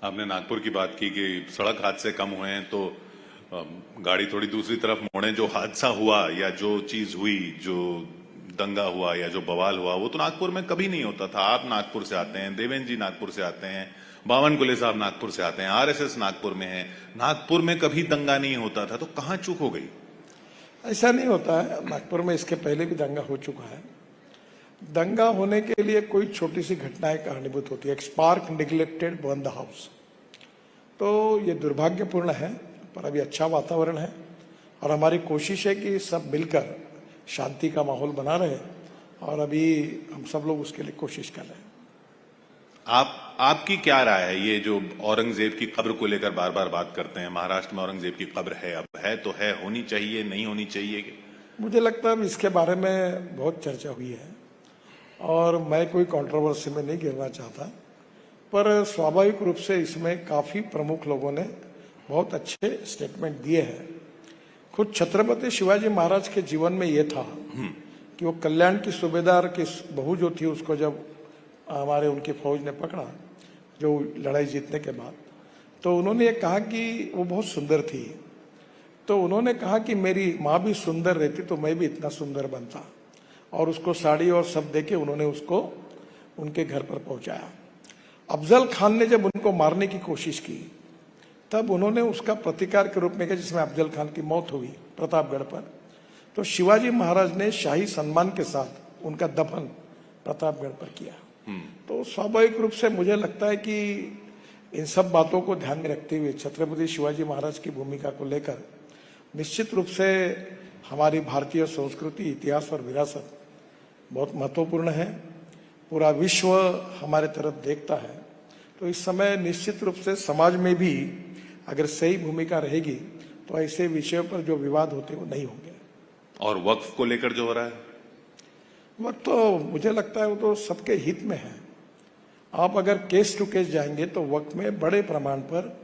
आपने नागपुर की बात की कि सड़क हादसे कम हुए हैं तो गाड़ी थोड़ी दूसरी तरफ मोड़े। जो हादसा हुआ या जो चीज हुई, जो दंगा हुआ या जो बवाल हुआ, वो तो नागपुर में कभी नहीं होता था। आप नागपुर से आते हैं, देवेंद्र जी नागपुर से आते हैं, बावनकुले साहब नागपुर से आते हैं, आरएसएस नागपुर में है। नागपुर में कभी दंगा नहीं होता था, तो कहाँ चूक हो गई? ऐसा नहीं होता है। नागपुर में इसके पहले भी दंगा हो चुका है। दंगा होने के लिए कोई छोटी सी घटना एक कारणीभूत होती है। एक spark neglected burn the house. तो ये दुर्भाग्यपूर्ण है, पर अभी अच्छा वातावरण है और हमारी कोशिश है कि सब मिलकर शांति का माहौल बना रहे, और अभी हम सब लोग उसके लिए कोशिश कर रहे हैं। आपकी क्या राय है? ये जो औरंगजेब की कब्र को लेकर बार बार बात करते हैं, महाराष्ट्र में औरंगजेब की कब्र है, अब है तो है, होनी चाहिए, नहीं होनी चाहिए? मुझे लगता है इसके बारे में बहुत चर्चा हुई है और मैं कोई कंट्रोवर्सी में नहीं गिरना चाहता, पर स्वाभाविक रूप से इसमें काफी प्रमुख लोगों ने बहुत अच्छे स्टेटमेंट दिए हैं। खुद छत्रपति शिवाजी महाराज के जीवन में ये था कि वो कल्याण की सूबेदार की बहू जो थी, उसको जब हमारे उनकी फौज ने पकड़ा, जो लड़ाई जीतने के बाद, तो उन्होंने ये कहा कि वो बहुत सुंदर थी। तो उन्होंने कहा कि मेरी माँ भी सुंदर रहती तो मैं भी इतना सुंदर बनता, और उसको साड़ी और सब देके उन्होंने उसको उनके घर पर पहुंचाया। अफजल खान ने जब उनको मारने की कोशिश की, तब उन्होंने उसका प्रतिकार के रूप में किया, जिसमें अफजल खान की मौत हुई प्रतापगढ़ पर। तो शिवाजी महाराज ने शाही सम्मान के साथ उनका दफन प्रतापगढ़ पर किया। तो स्वाभाविक रूप से मुझे लगता है कि इन सब बातों को ध्यान में रखते हुए छत्रपति शिवाजी महाराज की भूमिका को लेकर निश्चित रूप से हमारी भारतीय संस्कृति, इतिहास और विरासत बहुत महत्वपूर्ण है। पूरा विश्व हमारे तरफ देखता है, तो इस समय निश्चित रूप से समाज में भी अगर सही भूमिका रहेगी तो ऐसे विषयों पर जो विवाद होते वो नहीं होंगे। और वक्फ को लेकर जो हो रहा है, वक्त तो मुझे लगता है वो तो सबके हित में है। आप अगर केस टू केस जाएंगे तो वक्त में बड़े प्रमाण पर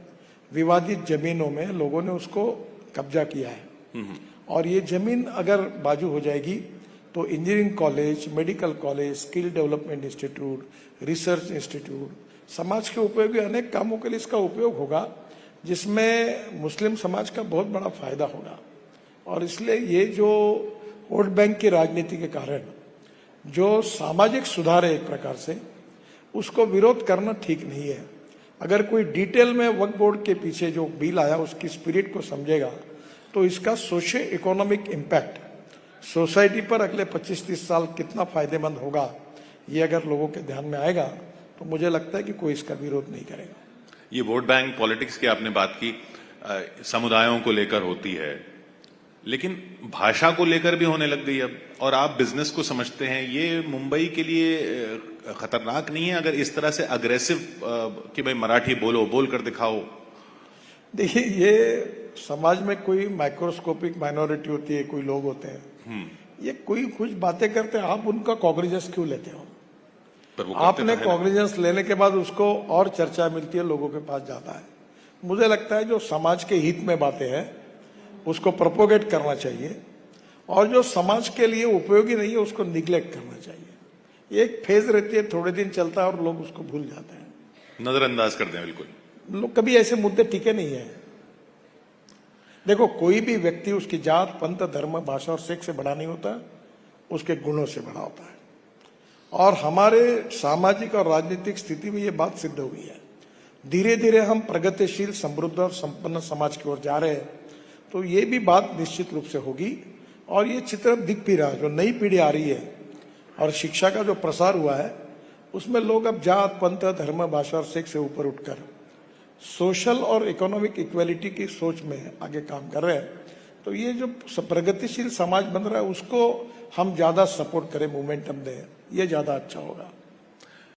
विवादित जमीनों में लोगों ने उसको कब्जा किया है, और ये जमीन अगर बाजू हो जाएगी तो engineering college, medical college, skill development institute, research institute, समाज के उपयोगी अनेक कामों के लिए इसका उपयोग होगा, जिसमें मुस्लिम समाज का बहुत बड़ा फायदा होगा। और इसलिए ये जो वोट बैंक की राजनीति के कारण जो सामाजिक सुधार है एक प्रकार से, उसको विरोध करना ठीक नहीं है। अगर कोई डिटेल में वक्फ बोर्ड के पीछे जो बिल आया उसकी स्पिरिट को समझेगा तो इसका सोशियो इकोनॉमिक इम्पैक्ट सोसाइटी पर अगले 25-30 साल कितना फायदेमंद होगा, ये अगर लोगों के ध्यान में आएगा तो मुझे लगता है कि कोई इसका विरोध नहीं करेगा। ये वोट बैंक पॉलिटिक्स की आपने बात की, समुदायों को लेकर होती है, लेकिन भाषा को लेकर भी होने लग गई अब। और आप बिजनेस को समझते हैं, ये मुंबई के लिए खतरनाक नहीं है अगर इस तरह से अग्रेसिव कि भाई मराठी बोलो, बोल कर दिखाओ? देखिए, ये समाज में कोई माइक्रोस्कोपिक माइनॉरिटी होती है, कोई लोग होते हैं, ये कोई कुछ बातें करते हैं, आप उनका कॉग्निजेंस क्यों लेते हो? आपने कॉग्निजेंस लेने के बाद उसको और चर्चा मिलती है, लोगों के पास जाता है। मुझे लगता है जो समाज के हित में बातें हैं उसको प्रोपोगेट करना चाहिए, और जो समाज के लिए उपयोगी नहीं है उसको निग्लेक्ट करना चाहिए। एक फेज रहती है, थोड़े दिन चलता है और लोग उसको भूल जाते हैं, नजरअंदाज करते हैं। बिल्कुल, लोग कभी ऐसे मुद्दे टिके नहीं है। देखो, कोई भी व्यक्ति उसकी जात, पंथ, धर्म, भाषा और सेक्स से बड़ा नहीं होता, उसके गुणों से बड़ा होता है। और हमारे सामाजिक और राजनीतिक स्थिति में ये बात सिद्ध हुई है। धीरे धीरे हम प्रगतिशील, समृद्ध और संपन्न समाज की ओर जा रहे हैं, तो ये भी बात निश्चित रूप से होगी। और ये चित्र दिख भी रहा है, जो नई पीढ़ी आ रही है और शिक्षा का जो प्रसार हुआ है, उसमें लोग अब जात, पंथ, धर्म, भाषा और सेक्स से ऊपर उठकर सोशल और इकोनॉमिक इक्वेलिटी की सोच में आगे काम कर रहे हैं। तो ये जो प्रगतिशील समाज बन रहा है उसको हम ज्यादा सपोर्ट करें, मोमेंटम दें, ये ज्यादा अच्छा होगा।